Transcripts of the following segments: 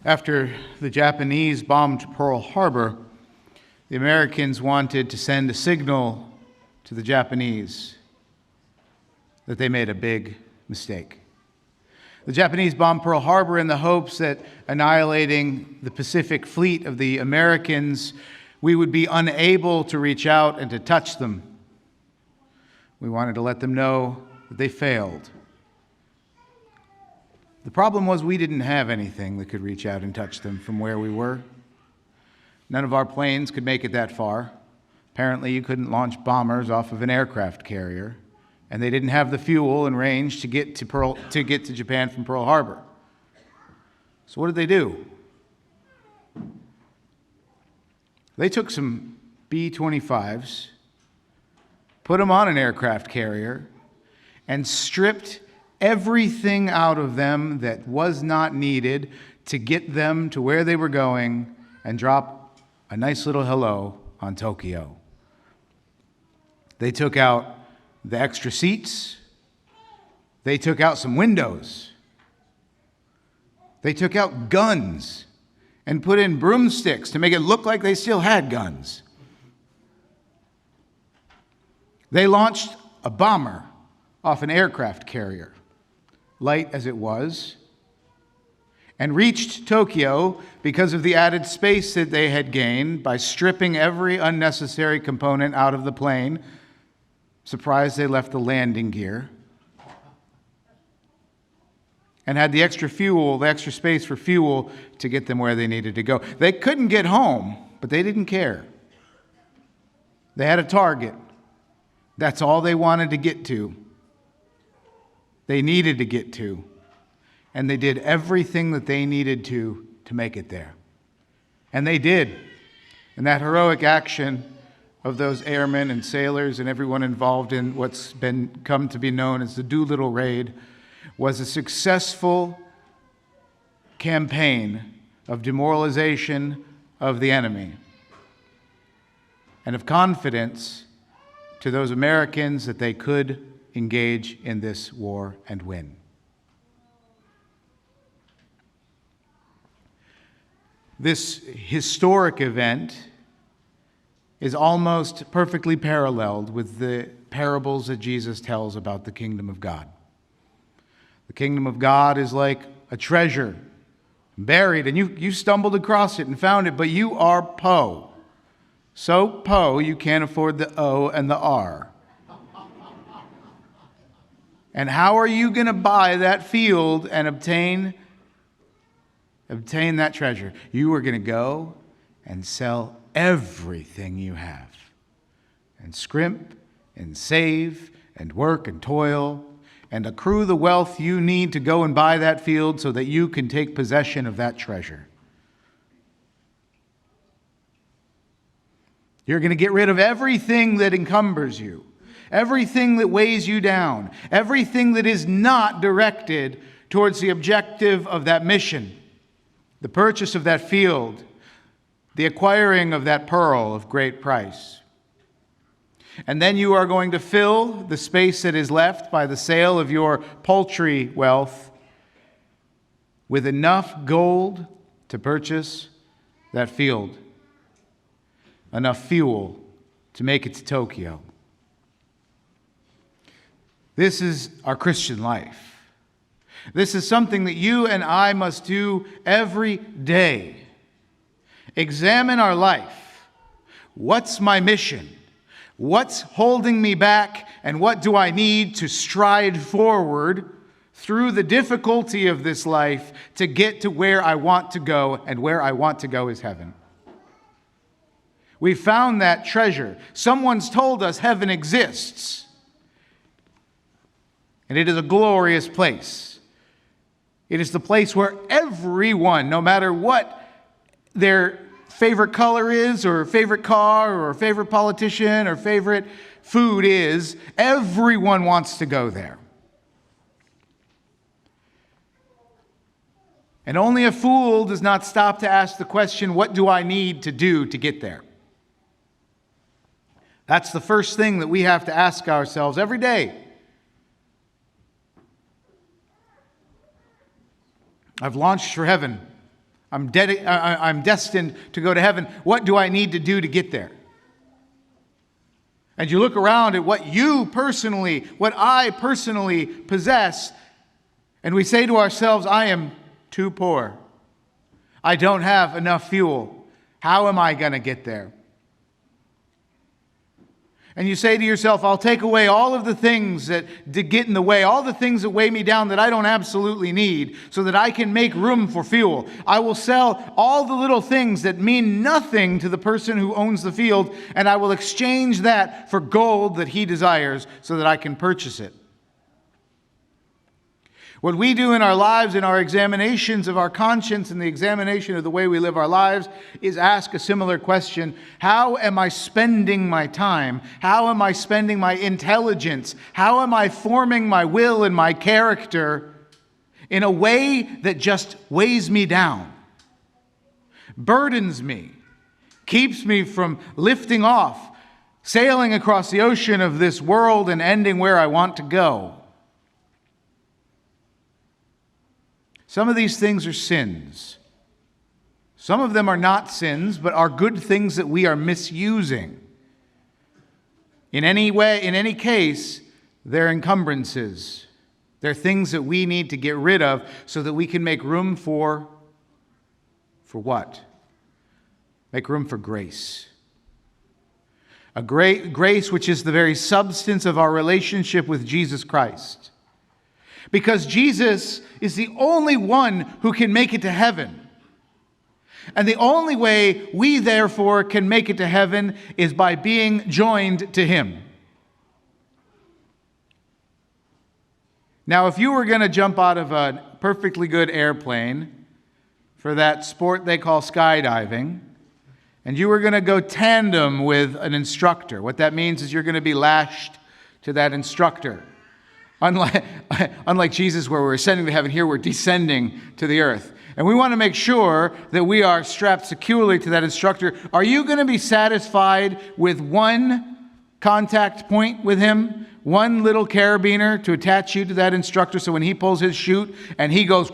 After the Japanese bombed Pearl Harbor, the Americans wanted to send a signal to the Japanese that they made a big mistake. The Japanese bombed Pearl Harbor in the hopes that annihilating the Pacific fleet of the Americans, we would be unable to reach out and to touch them. We wanted to let them know that they failed. The problem was we didn't have anything that could reach out and touch them from where we were. None of our planes could make it that far. Apparently, you couldn't launch bombers off of an aircraft carrier, and they didn't have the fuel and range to get to Japan from Pearl Harbor. So what did they do? They took some B-25s, put them on an aircraft carrier, and stripped everything out of them that was not needed to get them to where they were going and drop a nice little hello on Tokyo. They took out the extra seats. They took out some windows. They took out guns and put in broomsticks to make it look like they still had guns. They launched a bomber off an aircraft carrier, light as it was, and reached Tokyo because of the added space that they had gained by stripping every unnecessary component out of the plane. Surprised they left the landing gear. And had the extra fuel, the extra space for fuel to get them where they needed to go. They couldn't get home, but they didn't care. They had a target. That's all they wanted to get to. They needed to get to. And they did everything that they needed to make it there. And they did. And that heroic action of those airmen and sailors and everyone involved in what's come to be known as the Doolittle Raid was a successful campaign of demoralization of the enemy and of confidence to those Americans that they could engage in this war and win. This historic event is almost perfectly paralleled with the parables that Jesus tells about the kingdom of God. The kingdom of God is like a treasure buried, and you stumbled across it and found it, but you are po. So po, you can't afford the O and the R. And how are you going to buy that field and obtain that treasure? You are going to go and sell everything you have and scrimp and save and work and toil and accrue the wealth you need to go and buy that field so that you can take possession of that treasure. You're going to get rid of everything that encumbers you, everything that weighs you down, everything that is not directed towards the objective of that mission, the purchase of that field, the acquiring of that pearl of great price. And then you are going to fill the space that is left by the sale of your paltry wealth with enough gold to purchase that field, enough fuel to make it to Tokyo. This is our Christian life. This is something that you and I must do every day. Examine our life. What's my mission? What's holding me back? And what do I need to stride forward through the difficulty of this life to get to where I want to go? And where I want to go is heaven. We found that treasure. Someone's told us heaven exists. And it is a glorious place. It is the place where everyone, no matter what their favorite color is, or favorite car, or favorite politician, or favorite food is, everyone wants to go there. And only a fool does not stop to ask the question, what do I need to do to get there? That's the first thing that we have to ask ourselves every day. I've launched for heaven. I'm destined to go to heaven. What do I need to do to get there? And you look around at what I personally possess, and we say to ourselves, I am too poor. I don't have enough fuel. How am I going to get there? And you say to yourself, I'll take away all of the things that get in the way, all the things that weigh me down that I don't absolutely need, so that I can make room for fuel. I will sell all the little things that mean nothing to the person who owns the field, and I will exchange that for gold that he desires so that I can purchase it. What we do in our lives, in our examinations of our conscience and the examination of the way we live our lives, is ask a similar question. How am I spending my time? How am I spending my intelligence? How am I forming my will and my character in a way that just weighs me down, burdens me, keeps me from lifting off, sailing across the ocean of this world and ending where I want to go? Some of these things are sins. Some of them are not sins, but are good things that we are misusing. In any way, in any case, they're encumbrances. They're things that we need to get rid of so that we can make room for what? Make room for grace. A great grace which is the very substance of our relationship with Jesus Christ. Because Jesus is the only one who can make it to heaven. And the only way we, therefore, can make it to heaven is by being joined to Him. Now, if you were going to jump out of a perfectly good airplane for that sport they call skydiving, and you were going to go tandem with an instructor, what that means is you're going to be lashed to that instructor. Unlike Jesus, where we're ascending to heaven, here we're descending to the earth. And we want to make sure that we are strapped securely to that instructor. Are you going to be satisfied with one contact point with him? One little carabiner to attach you to that instructor so when he pulls his chute and he goes,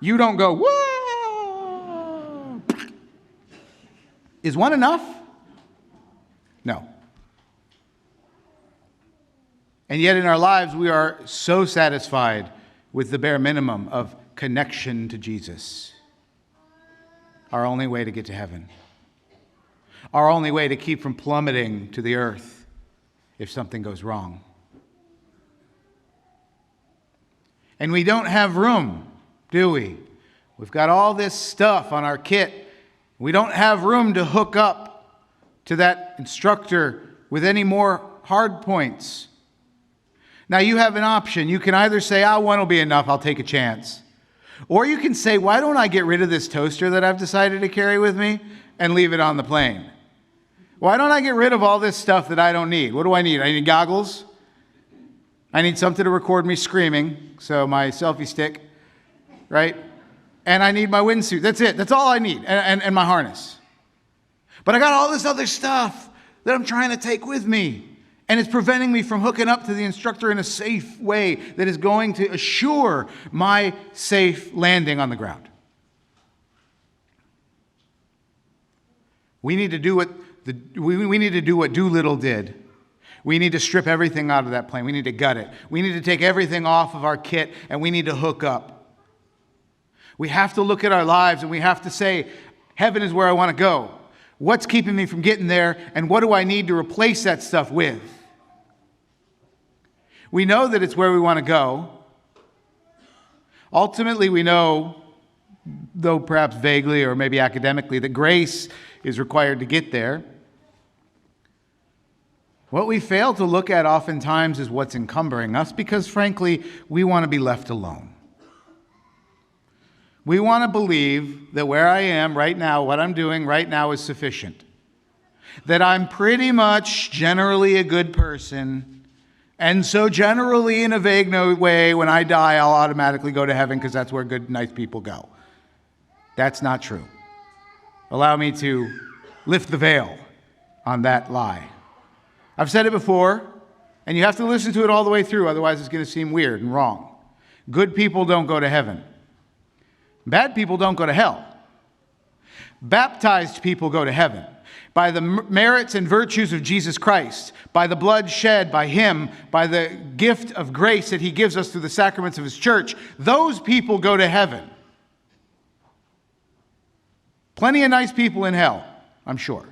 you don't go, whoa. Is one enough? No. And yet in our lives, we are so satisfied with the bare minimum of connection to Jesus. Our only way to get to heaven. Our only way to keep from plummeting to the earth if something goes wrong. And we don't have room, do we? We've got all this stuff on our kit. We don't have room to hook up to that instructor with any more hard points. Now, you have an option. You can either say, one will be enough, I'll take a chance. Or you can say, why don't I get rid of this toaster that I've decided to carry with me and leave it on the plane? Why don't I get rid of all this stuff that I don't need? What do I need? I need goggles. I need something to record me screaming, so my selfie stick, right? And I need my windsuit. That's it. That's all I need, and my harness. But I got all this other stuff that I'm trying to take with me. And it's preventing me from hooking up to the instructor in a safe way that is going to assure my safe landing on the ground. We need to do what Doolittle did. We need to strip everything out of that plane. We need to gut it. We need to take everything off of our kit, and we need to hook up. We have to look at our lives, and we have to say, heaven is where I want to go. What's keeping me from getting there, and what do I need to replace that stuff with? We know that it's where we want to go. Ultimately, we know, though perhaps vaguely or maybe academically, that grace is required to get there. What we fail to look at oftentimes is what's encumbering us because, frankly, we want to be left alone. We want to believe that where I am right now, what I'm doing right now is sufficient. That I'm pretty much generally a good person. And so generally, in a vague way, when I die, I'll automatically go to heaven because that's where good, nice people go. That's not true. Allow me to lift the veil on that lie. I've said it before, and you have to listen to it all the way through, otherwise it's going to seem weird and wrong. Good people don't go to heaven. Bad people don't go to hell. Baptized people go to heaven by the merits and virtues of Jesus Christ, by the blood shed by him, by the gift of grace that he gives us through the sacraments of his church. Those people go to heaven. Plenty of nice people in hell, I'm sure.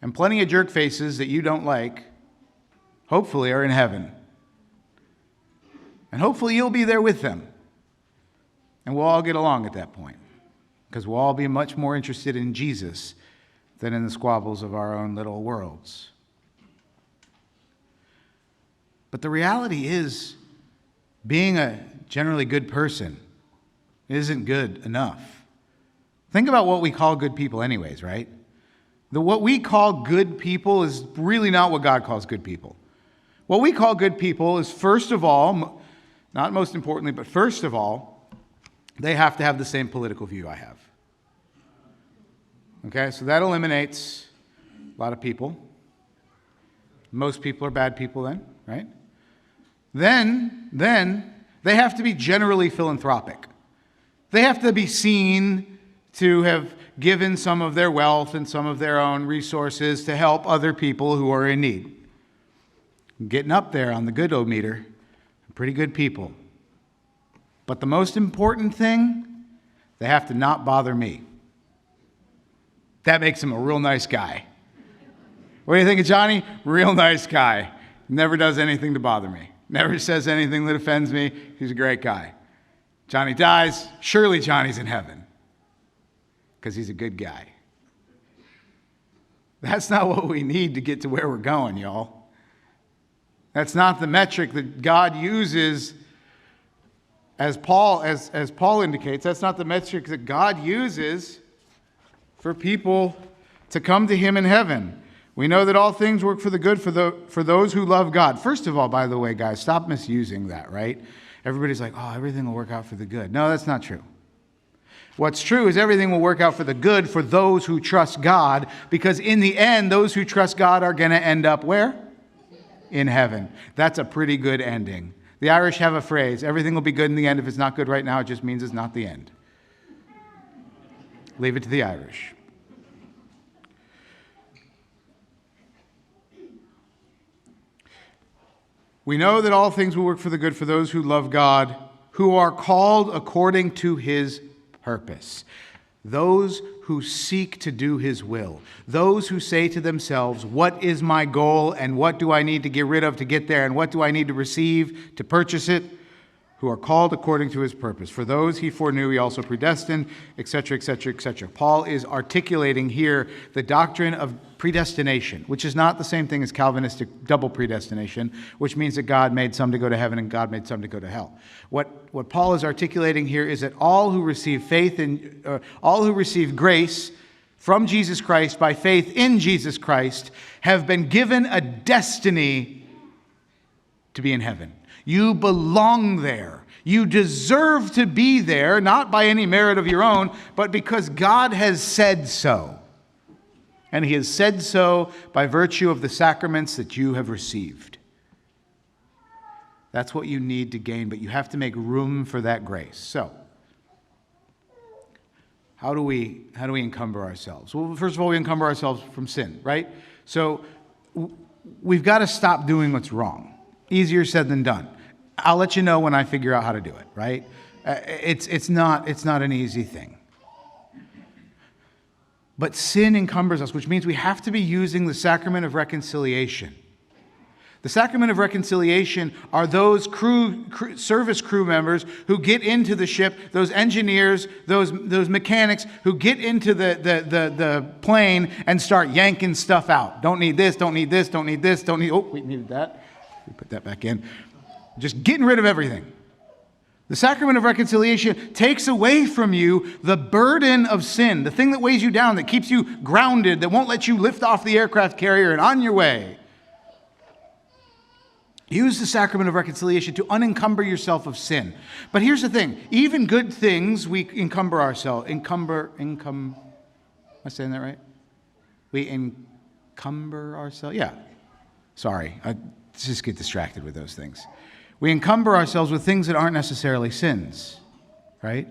And plenty of jerk faces that you don't like, hopefully, are in heaven. And hopefully you'll be there with them. And we'll all get along at that point. Because we'll all be much more interested in Jesus than in the squabbles of our own little worlds. But the reality is, being a generally good person isn't good enough. Think about what we call good people anyways, right? What we call good people is really not what God calls good people. What we call good people is, first of all, not most importantly, but first of all, they have to have the same political view I have. Okay, so that eliminates a lot of people. Most people are bad people then, right? Then they have to be generally philanthropic. They have to be seen to have given some of their wealth and some of their own resources to help other people who are in need. Getting up there on the good-o-meter, pretty good people. But the most important thing, they have to not bother me. That makes him a real nice guy. What do you think of Johnny? Real nice guy. Never does anything to bother me. Never says anything that offends me. He's a great guy. Johnny dies. Surely Johnny's in heaven. Because he's a good guy. That's not what we need to get to where we're going, y'all. That's not the metric that God uses. As Paul indicates, that's not the metric that God uses for people to come to him in heaven. We know that all things work for the good for those who love God. First of all, by the way, guys, stop misusing that, right? Everybody's like, oh, everything will work out for the good. No, that's not true. What's true is everything will work out for the good for those who trust God, because in the end, those who trust God are going to end up where? In heaven. That's a pretty good ending. The Irish have a phrase, everything will be good in the end. If it's not good right now, it just means it's not the end. Leave it to the Irish. We know that all things will work for the good for those who love God, who are called according to his purpose. Those who seek to do his will. Those who say to themselves, what is my goal and what do I need to get rid of to get there and what do I need to receive to purchase it? Who are called according to his purpose. For those he foreknew, he also predestined, etc., etc., etc. Paul is articulating here the doctrine of predestination, which is not the same thing as Calvinistic double predestination, which means that God made some to go to heaven and God made some to go to hell. What Paul is articulating here is that all who receive all who receive grace from Jesus Christ by faith in Jesus Christ have been given a destiny to be in heaven. You belong there. You deserve to be there, not by any merit of your own, but because God has said so. And he has said so by virtue of the sacraments that you have received. That's what you need to gain, but you have to make room for that grace. So, how do we encumber ourselves? Well, first of all, we encumber ourselves from sin, right? So, we've got to stop doing what's wrong. Easier said than done. I'll let you know when I figure out how to do it, right? It's not an easy thing. But sin encumbers us, which means we have to be using the sacrament of reconciliation. The sacrament of reconciliation are those service crew members who get into the ship, those engineers, those mechanics who get into the plane and start yanking stuff out. Don't need this, don't need this, don't need this, don't need... Oh, we needed that. We put that back in. Just getting rid of everything. The sacrament of reconciliation takes away from you the burden of sin, the thing that weighs you down, that keeps you grounded, that won't let you lift off the aircraft carrier and on your way. Use the sacrament of reconciliation to unencumber yourself of sin. But here's the thing. Even good things, we encumber ourselves. Am I saying that right? We encumber ourselves? Yeah. Sorry. I just get distracted with those things. We encumber ourselves with things that aren't necessarily sins, right?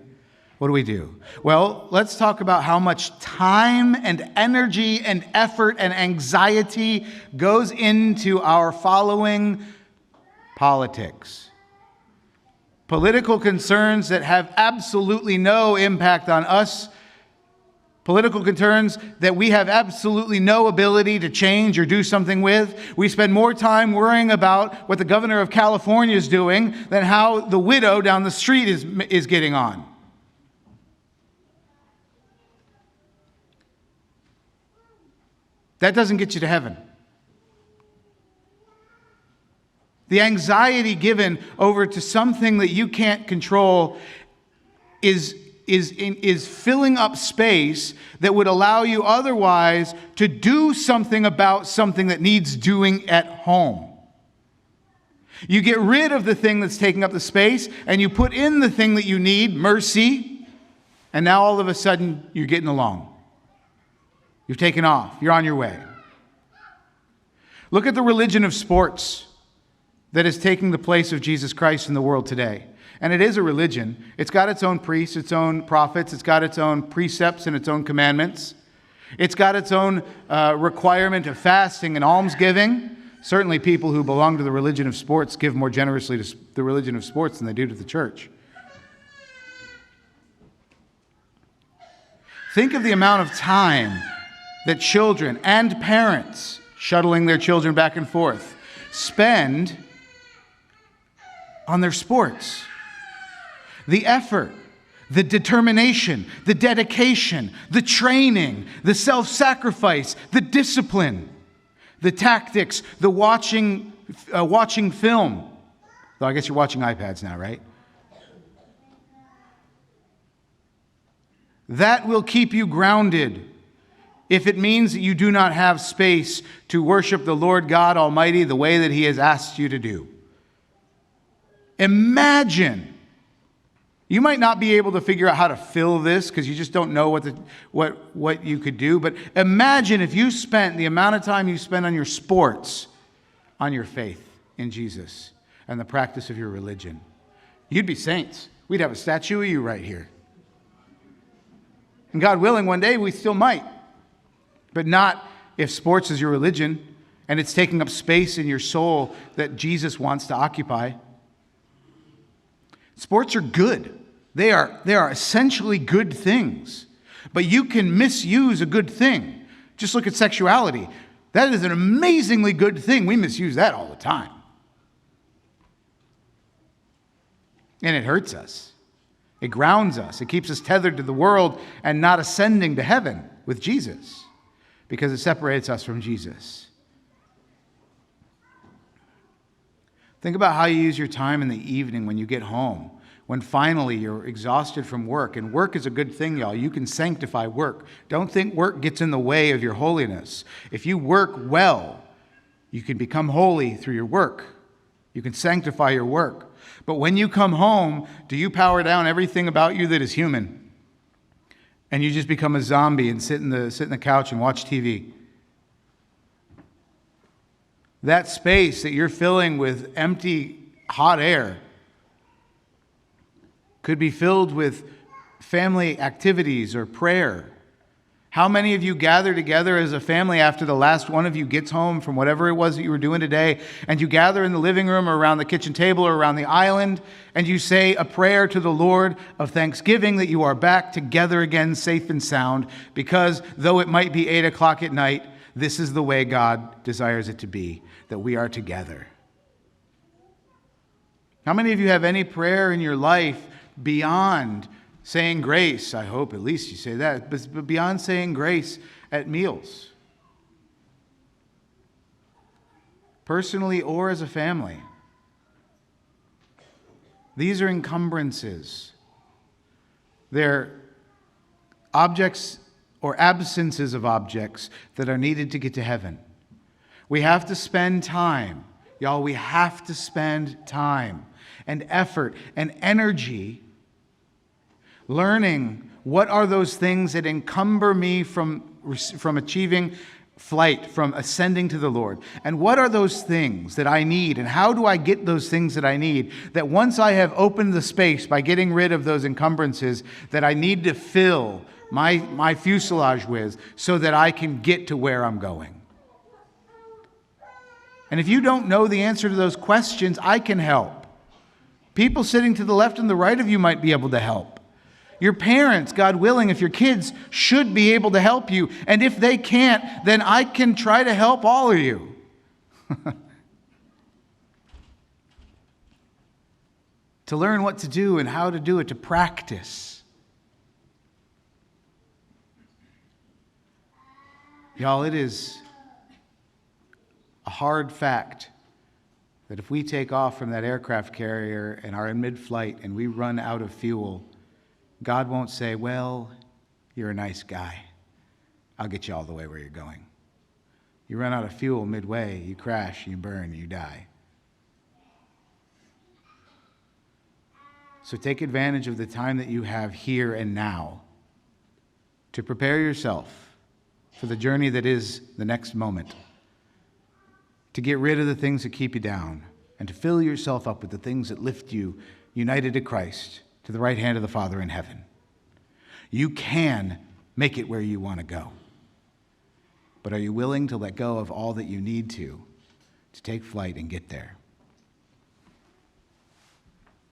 what do? Well, let's talk about how much time and energy and effort and anxiety goes into our following politics. Political concerns that have absolutely no impact on us. Political concerns that we have absolutely no ability to change or do something with. We spend more time worrying about what the governor of California is doing than how the widow down the street is getting on. That doesn't get you to heaven. The anxiety given over to something that you can't control is filling up space that would allow you otherwise to do something about something that needs doing at home. You get rid of the thing that's taking up the space, and you put in the thing that you need, mercy, and now all of a sudden you're getting along. You've taken off. You're on your way. Look at the religion of sports that is taking the place of Jesus Christ in the world today. And it is a religion. It's got its own priests, its own prophets. It's got its own precepts and its own commandments. It's got its own requirement of fasting and almsgiving. Certainly people who belong to the religion of sports give more generously to the religion of sports than they do to the church. Think of the amount of time that children and parents, shuttling their children back and forth, spend on their sports. The effort, the determination, the dedication, the training, the self-sacrifice, the discipline, the tactics, the watching film. Though I guess you're watching iPads now, right? That will keep you grounded if it means that you do not have space to worship the Lord God Almighty the way that He has asked you to do. Imagine. You might not be able to figure out how to fill this because you just don't know what you could do. But imagine if you spent the amount of time you spend on your sports, on your faith in Jesus and the practice of your religion. You'd be saints. We'd have a statue of you right here. And God willing, one day we still might. But not if sports is your religion and it's taking up space in your soul that Jesus wants to occupy. Sports are good. They are essentially good things. But you can misuse a good thing. Just look at sexuality. That is an amazingly good thing. We misuse that all the time. And it hurts us. It grounds us. It keeps us tethered to the world and not ascending to heaven with Jesus because it separates us from Jesus. Think about how you use your time in the evening when you get home, when finally you're exhausted from work. And work is a good thing, y'all. You can sanctify work. Don't think work gets in the way of your holiness. If you work well, you can become holy through your work. You can sanctify your work. But when you come home, do you power down everything about you that is human? And you just become a zombie and sit in the couch and watch TV? That space that you're filling with empty, hot air could be filled with family activities or prayer. How many of you gather together as a family after the last one of you gets home from whatever it was that you were doing today, and you gather in the living room or around the kitchen table or around the island, and you say a prayer to the Lord of thanksgiving that you are back together again, safe and sound, because though it might be 8 o'clock at night, this is the way God desires it to be, that we are together. How many of you have any prayer in your life beyond saying grace? I hope at least you say that, but beyond saying grace at meals, personally or as a family. These are encumbrances. They're objects or absences of objects that are needed to get to heaven. We have to spend time. Y'all, we have to spend time and effort and energy learning what are those things that encumber me from achieving flight from ascending to the Lord. And what are those things that I need? And how do I get those things that I need? That once I have opened the space by getting rid of those encumbrances that I need to fill my fuselage with so that I can get to where I'm going. And if you don't know the answer to those questions, I can help. People sitting to the left and the right of you might be able to help. Your parents, God willing, if your kids, should be able to help you. And if they can't, then I can try to help all of you. To learn what to do and how to do it, to practice. Y'all, it is a hard fact that if we take off from that aircraft carrier and are in mid-flight and we run out of fuel, God won't say, well, you're a nice guy. I'll get you all the way where you're going. You run out of fuel midway, you crash, you burn, you die. So take advantage of the time that you have here and now to prepare yourself for the journey that is the next moment, to get rid of the things that keep you down, and to fill yourself up with the things that lift you united to Christ, to the right hand of the Father in heaven. You can make it where you want to go. But are you willing to let go of all that you need to take flight and get there?